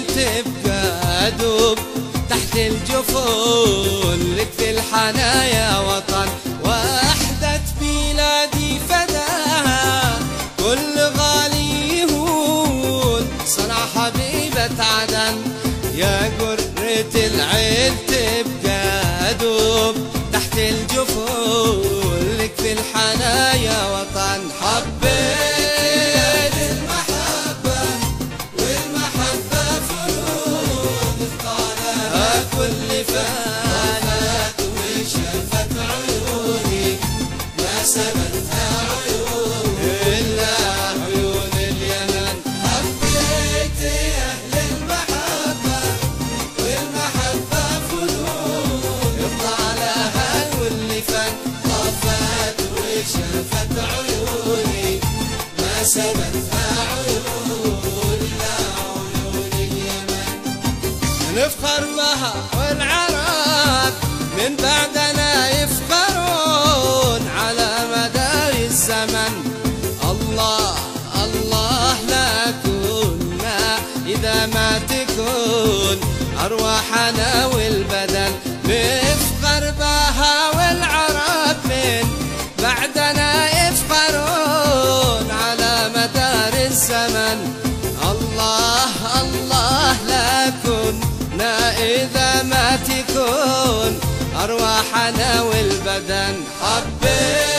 تبقى دوب تحت الجفون، لك في الحنايا وطن وحدة بلادي فداها كل غالي يهون. صنع حبيبة عدن يا قرة العين تبقى دوب تحت الجفون، لك في الحنايا وطن. حبيت المحبة والمحبة فنون اختارها كل فانت وشافت عيوني ما سبتها عيون إلا عيون اليمن. حبيت أهل المحبة والمحبة فنون اختارها كل فن طفت وشافت عيوني ما سبتها عيون إلا عيون اليمن. نفخر بها والعرب من بعدنا يفخرون على مدار الزمن. الله الله لا كنا إذا ما تكون أرواحنا والبدن. نفخر بها والعرب من بعدنا يفخرون على مدار الزمن. الله الله لا كنا إذا ما تكون أرواحنا والبدن. حبيت